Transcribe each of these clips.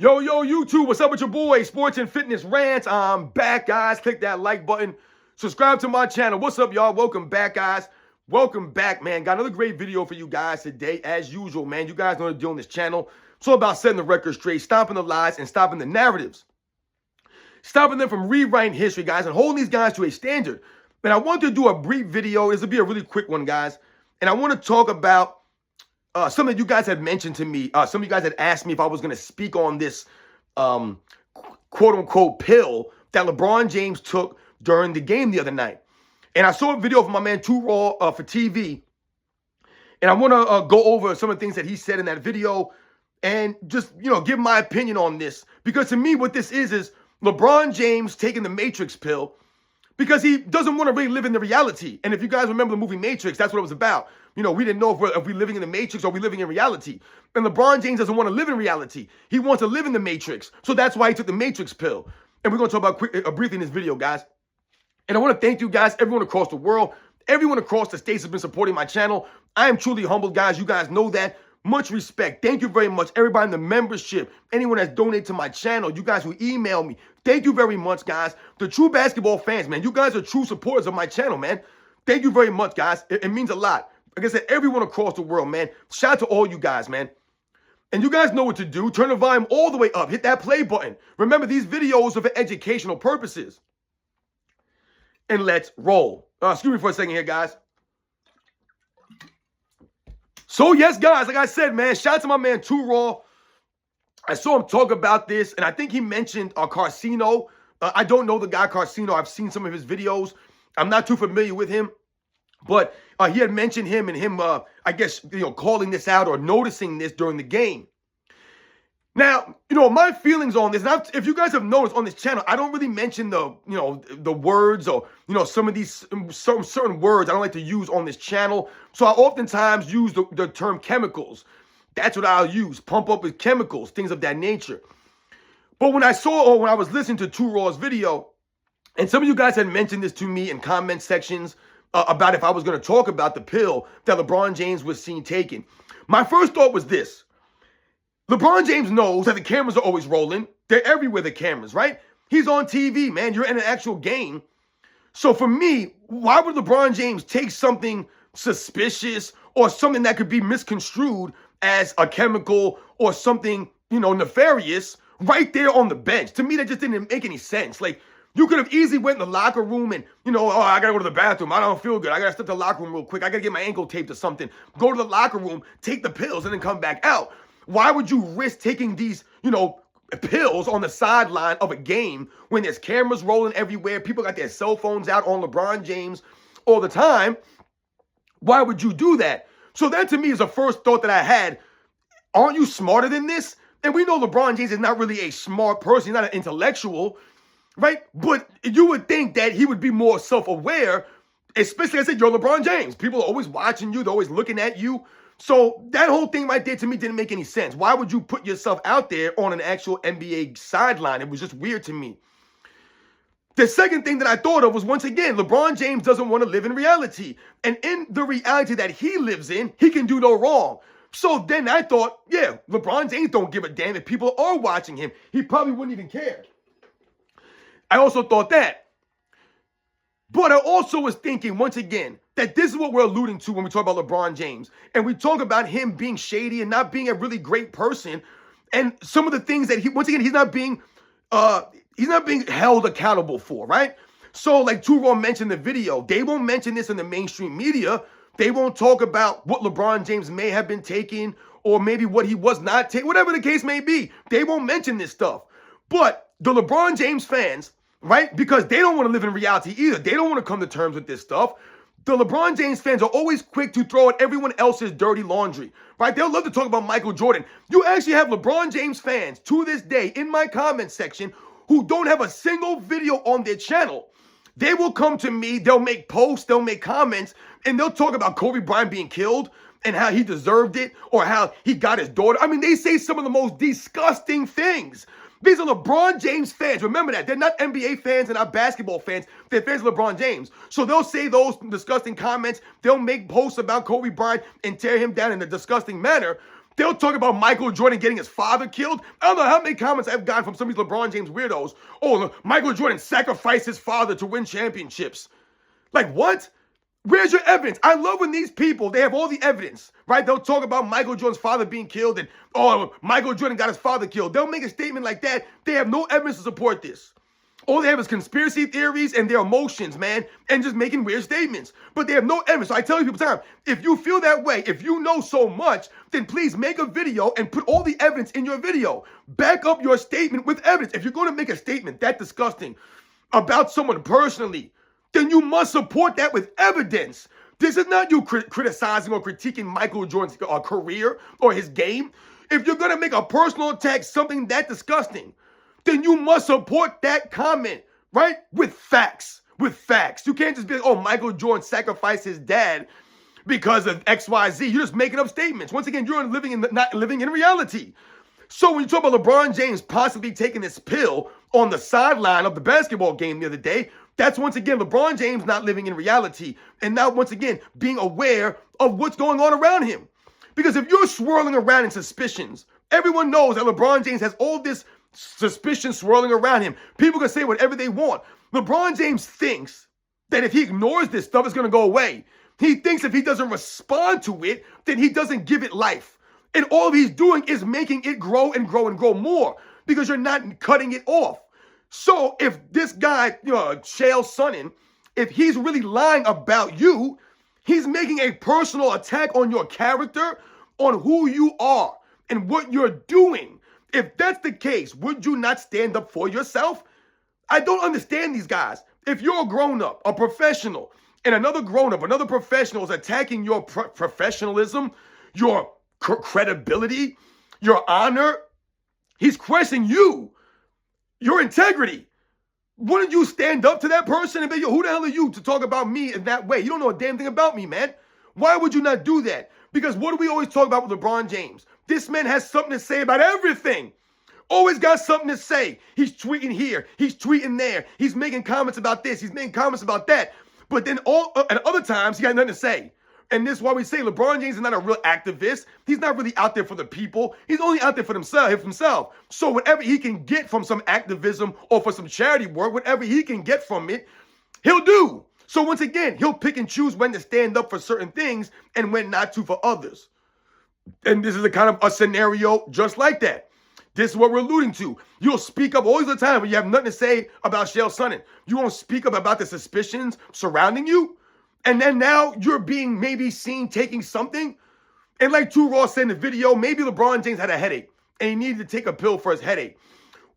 Yo, YouTube, what's up with your boy? Sports and Fitness Rants. I'm back, guys. Click that like button. Subscribe to my channel. What's up, y'all? Welcome back, guys. Welcome back, man. Got another great video for you guys today, as usual, man. You guys know what to do on this channel. It's all about setting the record straight, stopping the lies, and stopping the narratives. Stopping them from rewriting history, guys, and holding these guys to a standard. And I want to do a brief video. This will be a really quick one, guys. And I want to talk about something you guys had mentioned to me. Some of you guys had asked me if I was going to speak on this quote-unquote pill that LeBron James took during the game the other night. And I saw a video from my man Too Raw for TV. And I want to go over some of the things that he said in that video and just, give my opinion on this. Because to me, what this is LeBron James taking the Matrix pill because he doesn't want to really live in the reality. And if you guys remember the movie Matrix, that's what it was about. We didn't know if we're living in the Matrix or we're living in reality. And LeBron James doesn't want to live in reality. He wants to live in the Matrix. So that's why he took the Matrix pill. And we're going to talk about briefly in this video, guys. And I want to thank you guys, everyone across the world, everyone across the states has been supporting my channel. I am truly humbled, guys. You guys know that. Much respect. Thank you very much. Everybody in the membership, anyone that's donated to my channel, you guys who email me. Thank you very much, guys. The true basketball fans, man. You guys are true supporters of my channel, man. Thank you very much, guys. It means a lot. Like I said, everyone across the world, man. Shout out to all you guys, man. And you guys know what to do. Turn the volume all the way up. Hit that play button. Remember, these videos are for educational purposes. And let's roll. Excuse me for a second here, guys. So, yes, guys, like I said, man, shout out to my man Too Raw. I saw him talk about this, and I think he mentioned Carcino. I don't know the guy Carcino. I've seen some of his videos. I'm not too familiar with him. But he had mentioned him and him, I guess, calling this out or noticing this during the game. Now, my feelings on this, and if you guys have noticed on this channel, I don't really mention the words or, some of these certain words I don't like to use on this channel. So I oftentimes use the term chemicals. That's what I'll use. Pump up with chemicals, things of that nature. But when I was listening to Too Raw's video, and some of you guys had mentioned this to me in comment sections about if I was going to talk about the pill that LeBron James was seen taking. My first thought was this. LeBron James knows that the cameras are always rolling. They're everywhere, the cameras, right? He's on TV, man. You're in an actual game. So for me, why would LeBron James take something suspicious or something that could be misconstrued as a chemical or something, nefarious right there on the bench? To me, that just didn't make any sense. Like, you could have easily went in the locker room and, I got to go to the bathroom. I don't feel good. I got to step to the locker room real quick. I got to get my ankle taped or something. Go to the locker room, take the pills, and then come back out. Why would you risk taking these, pills on the sideline of a game when there's cameras rolling everywhere? People got their cell phones out on LeBron James all the time. Why would you do that? So that to me is the first thought that I had. Aren't you smarter than this? And we know LeBron James is not really a smart person. He's not an intellectual, right? But you would think that he would be more self-aware, especially, like I said, you're LeBron James. People are always watching you. They're always looking at you. So that whole thing right there to me didn't make any sense. Why would you put yourself out there on an actual NBA sideline? It was just weird to me. The second thing that I thought of was, once again, LeBron James doesn't want to live in reality. And in the reality that he lives in, he can do no wrong. So then I thought, yeah, LeBron James don't give a damn if people are watching him. He probably wouldn't even care. I also thought that. But I also was thinking, once again, that this is what we're alluding to when we talk about LeBron James. And we talk about him being shady and not being a really great person. And some of the things that he's not being held accountable for, right? So like Too Raw mentioned in the video, they won't mention this in the mainstream media. They won't talk about what LeBron James may have been taking or maybe what he was not taking, whatever the case may be. They won't mention this stuff. But the LeBron James fans, right? Because they don't want to live in reality either. They don't want to come to terms with this stuff. The LeBron James fans are always quick to throw at everyone else's dirty laundry, right? They'll love to talk about Michael Jordan. You actually have LeBron James fans to this day in my comment section who don't have a single video on their channel. They will come to me, they'll make posts, they'll make comments, and they'll talk about Kobe Bryant being killed and how he deserved it or how he got his daughter. I mean, they say some of the most disgusting things. These are LeBron James fans. Remember that. They're not NBA fans and not basketball fans. They're fans of LeBron James. So they'll say those disgusting comments. They'll make posts about Kobe Bryant and tear him down in a disgusting manner. They'll talk about Michael Jordan getting his father killed. I don't know how many comments I've gotten from some of these LeBron James weirdos. Oh, Michael Jordan sacrificed his father to win championships. Like, what? Where's your evidence? I love when these people, they have all the evidence, right? They'll talk about Michael Jordan's father being killed and, oh, Michael Jordan got his father killed. They'll make a statement like that. They have no evidence to support this. All they have is conspiracy theories and their emotions, man, and just making weird statements. But they have no evidence. So I tell you people time, if you feel that way, if you know so much, then please make a video and put all the evidence in your video. Back up your statement with evidence. If you're going to make a statement that disgusting about someone personally, then you must support that with evidence. This is not you criticizing or critiquing Michael Jordan's career or his game. If you're going to make a personal attack, something that disgusting, then you must support that comment, right? With facts. With facts. You can't just be like, oh, Michael Jordan sacrificed his dad because of XYZ. You're just making up statements. Once again, you're not living in reality. So when you talk about LeBron James possibly taking this pill on the sideline of the basketball game the other day, that's once again LeBron James not living in reality and now once again being aware of what's going on around him. Because if you're swirling around in suspicions, everyone knows that LeBron James has all this suspicion swirling around him. People can say whatever they want. LeBron James thinks that if he ignores this stuff, it's going to go away. He thinks if he doesn't respond to it, then he doesn't give it life. And all he's doing is making it grow and grow and grow more because you're not cutting it off. So if this guy, Chael Sonnen, if he's really lying about you, he's making a personal attack on your character, on who you are and what you're doing. If that's the case, would you not stand up for yourself? I don't understand these guys. If you're a grown-up, a professional, and another grown-up, another professional is attacking your professionalism, your credibility, your honor, he's questioning you, your integrity. Wouldn't you stand up to that person and be, yo, who the hell are you to talk about me in that way? You don't know a damn thing about me, man. Why would you not do that? Because what do we always talk about with LeBron James? This man has something to say about everything. Always got something to say. He's tweeting here. He's tweeting there. He's making comments about this. He's making comments about that. But then at other times, he got nothing to say. And this is why we say LeBron James is not a real activist. He's not really out there for the people. He's only out there for himself. So whatever he can get from some activism or for some charity work, whatever he can get from it, he'll do. So once again, he'll pick and choose when to stand up for certain things and when not to for others. And this is a kind of a scenario just like that. This is what we're alluding to. You'll speak up all the time when you have nothing to say about Chael Sonnen. You won't speak up about the suspicions surrounding you. And then now you're being maybe seen taking something. And like Too Raw said in the video, maybe LeBron James had a headache and he needed to take a pill for his headache.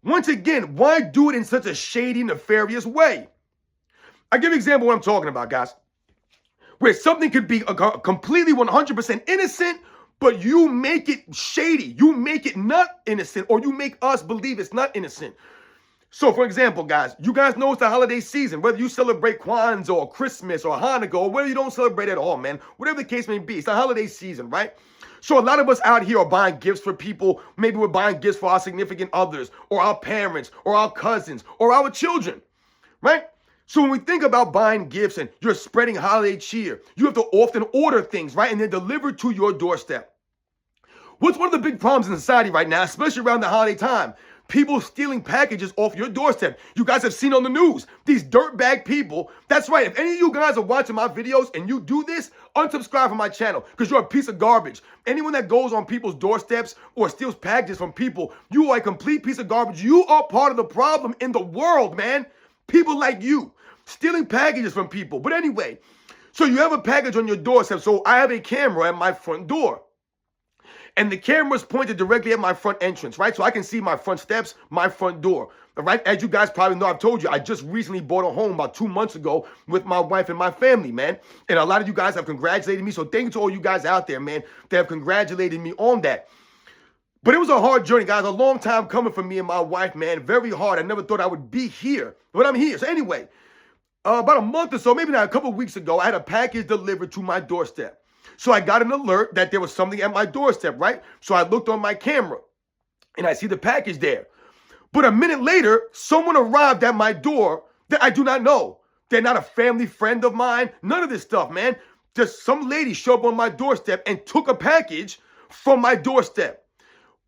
Once again, why do it in such a shady, nefarious way? I give you an example of what I'm talking about, guys. Where something could be completely 100% innocent, but you make it shady. You make it not innocent, or you make us believe it's not innocent. So, for example, guys, you guys know it's the holiday season. Whether you celebrate Kwanzaa or Christmas or Hanukkah or whether you don't celebrate at all, man. Whatever the case may be, it's the holiday season, right? So a lot of us out here are buying gifts for people. Maybe we're buying gifts for our significant others or our parents or our cousins or our children, right? So when we think about buying gifts and you're spreading holiday cheer, you have to often order things, right? And they're delivered to your doorstep. What's one of the big problems in society right now, especially around the holiday time? People stealing packages off your doorstep. You guys have seen on the news, these dirtbag people. That's right. If any of you guys are watching my videos and you do this, unsubscribe from my channel because you're a piece of garbage. Anyone that goes on people's doorsteps or steals packages from people, you are a complete piece of garbage. You are part of the problem in the world, man. People like you stealing packages from people. But anyway, so you have a package on your doorstep. So I have a camera at my front door. And the camera's pointed directly at my front entrance, right? So I can see my front steps, my front door, all right? As you guys probably know, I've told you, I just recently bought a home about 2 months ago with my wife and my family, man. And a lot of you guys have congratulated me. So thank you to all you guys out there, man, that have congratulated me on that. But it was a hard journey, guys. A long time coming for me and my wife, man. Very hard. I never thought I would be here, but I'm here. So anyway, about a month or so, maybe not a couple of weeks ago, I had a package delivered to my doorstep. So I got an alert that there was something at my doorstep, right? So I looked on my camera and I see the package there. But a minute later, someone arrived at my door that I do not know. They're not a family friend of mine. None of this stuff, man. Just some lady showed up on my doorstep and took a package from my doorstep.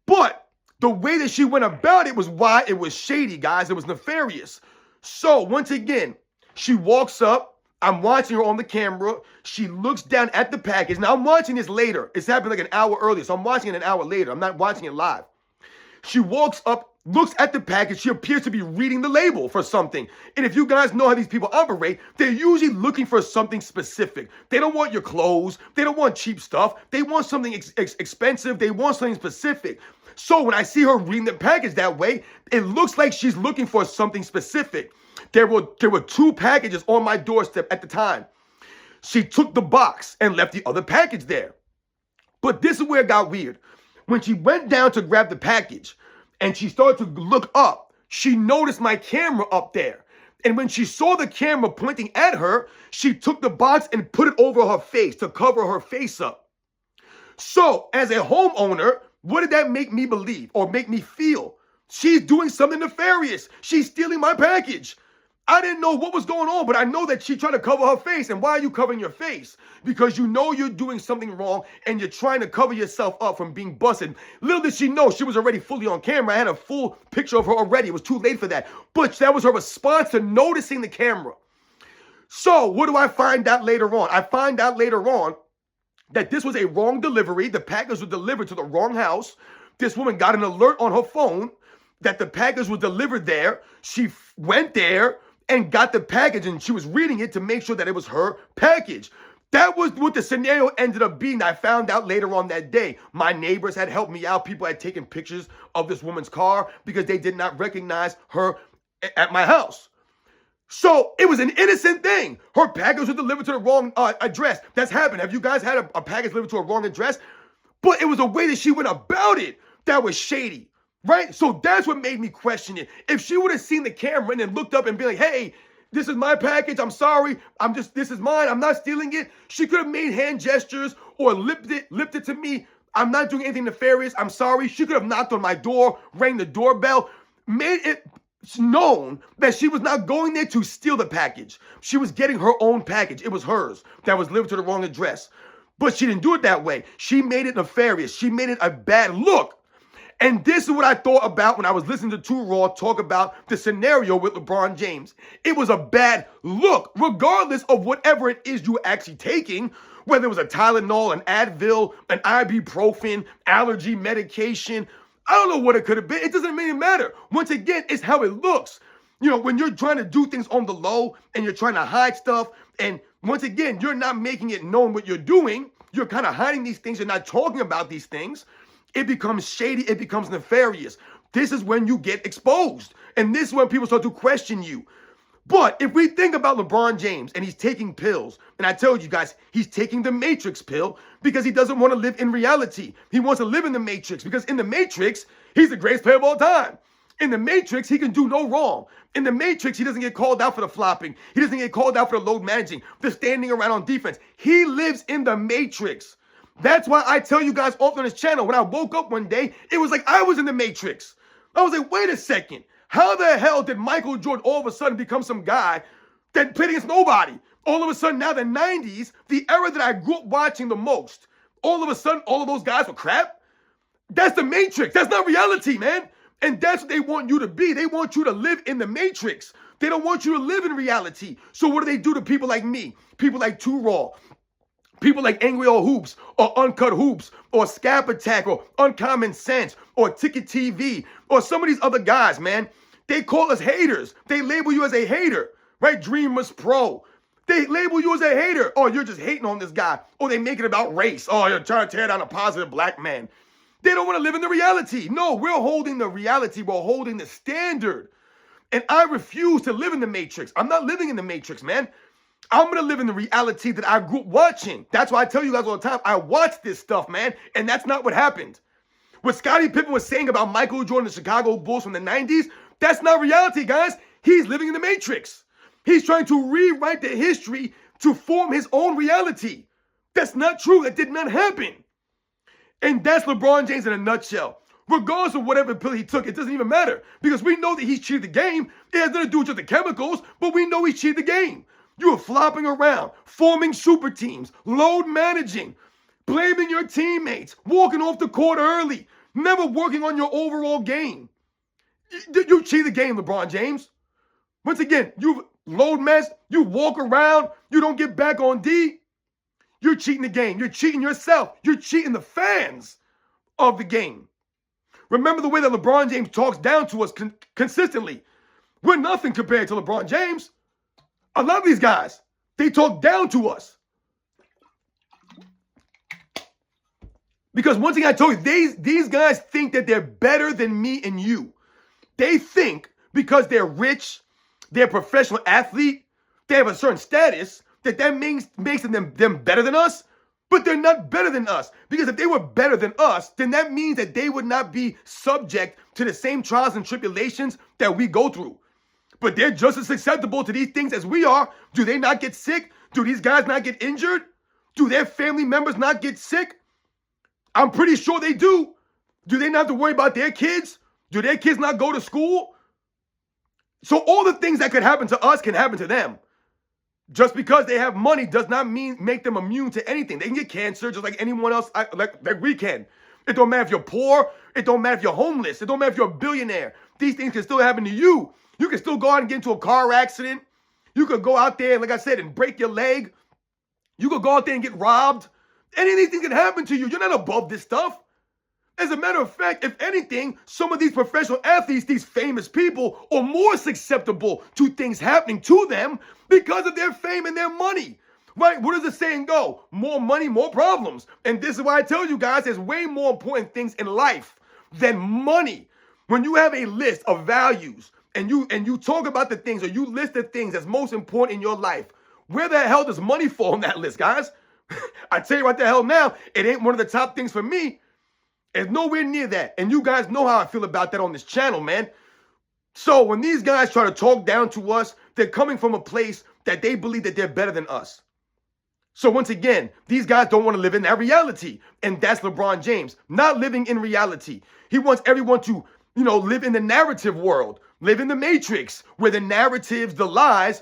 But the way that she went about it was why it was shady, guys. It was nefarious. So once again, she walks up. I'm watching her on the camera. She looks down at the package. Now, I'm watching this later. It's happened like an hour earlier, so I'm watching it an hour later. I'm not watching it live. She walks up, looks at the package. She appears to be reading the label for something. And if you guys know how these people operate, they're usually looking for something specific. They don't want your clothes. They don't want cheap stuff. They want something expensive. They want something specific. So when I see her reading the package that way, it looks like she's looking for something specific. There were 2 packages on my doorstep at the time. She took the box and left the other package there. But this is where it got weird. When she went down to grab the package and she started to look up, she noticed my camera up there. And when she saw the camera pointing at her, she took the box and put it over her face to cover her face up. So as a homeowner, what did that make me believe or make me feel? She's doing something nefarious. She's stealing my package. I didn't know what was going on, but I know that she tried to cover her face. And why are you covering your face? Because you know you're doing something wrong and you're trying to cover yourself up from being busted. Little did she know she was already fully on camera. I had a full picture of her already. It was too late for that. But that was her response to noticing the camera. So what do I find out later on? I find out later on that this was a wrong delivery. The package was delivered to the wrong house. This woman got an alert on her phone that the package was delivered there. She went there and got the package, and she was reading it to make sure that it was her package. That was what the scenario ended up being. I found out later on that day. My neighbors had helped me out. People had taken pictures of this woman's car because they did not recognize her at my house. So it was an innocent thing. Her package was delivered to the wrong address. That's happened. Have you guys had a package delivered to a wrong address? But it was a way that she went about it that was shady. Right? So that's what made me question it. If she would have seen the camera and then looked up and be like, hey, this is my package. I'm sorry. This is mine. I'm not stealing it. She could have made hand gestures or lipped it to me. I'm not doing anything nefarious. I'm sorry. She could have knocked on my door, rang the doorbell, made it known that she was not going there to steal the package. She was getting her own package. It was hers that was delivered to the wrong address. But she didn't do it that way. She made it nefarious. She made it a bad look. And this is what I thought about when I was listening to Too Raw talk about the scenario with LeBron James. It was a bad look, regardless of whatever it is you're actually taking, whether it was a Tylenol, an Advil, an ibuprofen, allergy medication. I don't know what it could have been. It doesn't really matter. Once again, it's how it looks. You know, when you're trying to do things on the low and you're trying to hide stuff, and once again, you're not making it known what you're doing. You're kind of hiding these things. You're not talking about these things. It becomes shady. It becomes nefarious. This is when you get exposed. And this is when people start to question you. But if we think about LeBron James and he's taking pills, and I told you guys, he's taking the Matrix pill because he doesn't want to live in reality. He wants to live in the Matrix because in the Matrix, he's the greatest player of all time. In the Matrix, he can do no wrong. In the Matrix, he doesn't get called out for the flopping. He doesn't get called out for the load managing, the standing around on defense. He lives in the Matrix. That's why I tell you guys often on this channel, when I woke up one day, it was like I was in the Matrix. I was like, wait a second. How the hell did Michael Jordan all of a sudden become some guy that played against nobody? All of a sudden, now the 90s, the era that I grew up watching the most, all of a sudden, all of those guys were crap? That's the Matrix. That's not reality, man. And that's what they want you to be. They want you to live in the Matrix. They don't want you to live in reality. So what do they do to people like me? People like Too Raw? People like Angry Old Hoops or Uncut Hoops or Scap Attack or Uncommon Sense or Ticket TV or some of these other guys, man. They call us haters. They label you as a hater, right? Dreamers Pro. They label you as a hater. Oh, you're just hating on this guy. Or they make it about race. Oh, you're trying to tear down a positive black man. They don't want to live in the reality. No, we're holding the reality. We're holding the standard. And I refuse to live in the Matrix. I'm not living in the Matrix, man. I'm going to live in the reality that I grew up watching. That's why I tell you guys all the time, I watch this stuff, man. And that's not what happened. What Scottie Pippen was saying about Michael Jordan, the Chicago Bulls from the 90s, that's not reality, guys. He's living in the Matrix. He's trying to rewrite the history to form his own reality. That's not true. That did not happen. And that's LeBron James in a nutshell. Regardless of whatever pill he took, it doesn't even matter. Because we know that he's cheated the game. It has nothing to do with just the chemicals, but we know he's cheated the game. You were flopping around, forming super teams, load managing, blaming your teammates, walking off the court early, never working on your overall game. You cheat the game, LeBron James. Once again, you load mess, you walk around, you don't get back on D. You're cheating the game. You're cheating yourself. You're cheating the fans of the game. Remember the way that LeBron James talks down to us consistently. We're nothing compared to LeBron James. I love these guys. They talk down to us. Because one thing I told you, these guys think that they're better than me and you. They think because they're rich, they're a professional athlete, they have a certain status, that makes them better than us. But they're not better than us. Because if they were better than us, then that means that they would not be subject to the same trials and tribulations that we go through. But they're just as susceptible to these things as we are. Do they not get sick? Do these guys not get injured? Do their family members not get sick? I'm pretty sure they do. Do they not have to worry about their kids? Do their kids not go to school? So all the things that could happen to us can happen to them. Just because they have money does not make them immune to anything. They can get cancer just like anyone else, like we can. It don't matter if you're poor. It don't matter if you're homeless. It don't matter if you're a billionaire. These things can still happen to you. You can still go out and get into a car accident. You could go out there, like I said, and break your leg. You could go out there and get robbed. Any of these things can happen to you. You're not above this stuff. As a matter of fact, if anything, some of these professional athletes, these famous people, are more susceptible to things happening to them because of their fame and their money. Right? Where does the saying go? More money, more problems. And this is why I tell you guys, there's way more important things in life than money. When you have a list of values and you talk about the things, or you list the things that's most important in your life, where the hell does money fall on that list, guys? I tell you right the hell now, it ain't one of the top things for me. It's nowhere near that. And you guys know how I feel about that on this channel, man. So when these guys try to talk down to us, they're coming from a place that they believe that they're better than us. So once again, these guys don't want to live in that reality. And that's LeBron James, not living in reality. He wants everyone to, live in the narrative world, live in the matrix, where the narratives, the lies,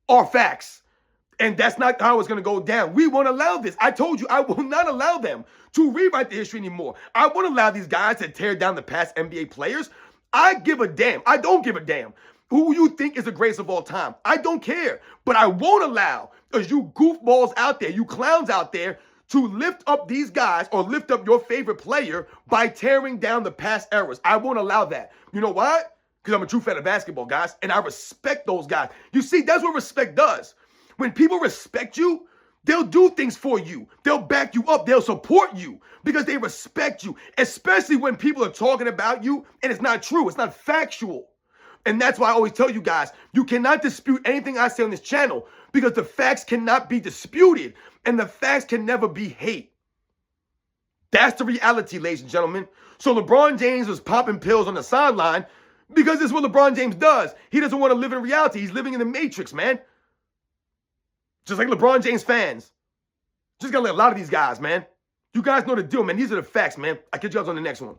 are facts. And that's not how it's going to go down. We won't allow this. I told you, I will not allow them to rewrite the history anymore. I won't allow these guys to tear down the past NBA players. I give a damn. I don't give a damn who you think is the greatest of all time. I don't care. But I won't allow, as you goofballs out there, you clowns out there, to lift up these guys or lift up your favorite player by tearing down the past eras. I won't allow that. You know why? Because I'm a true fan of basketball, guys, and I respect those guys. You see, that's what respect does. When people respect you, they'll do things for you. They'll back you up. They'll support you because they respect you, especially when people are talking about you and it's not true. It's not factual. And that's why I always tell you guys, you cannot dispute anything I say on this channel because the facts cannot be disputed and the facts can never be hate. That's the reality, ladies and gentlemen. So LeBron James was popping pills on the sideline because this is what LeBron James does. He doesn't want to live in reality. He's living in the matrix, man. Just like LeBron James fans. Just gotta let a lot of these guys, man. You guys know the deal, man. These are the facts, man. I'll catch you guys on the next one.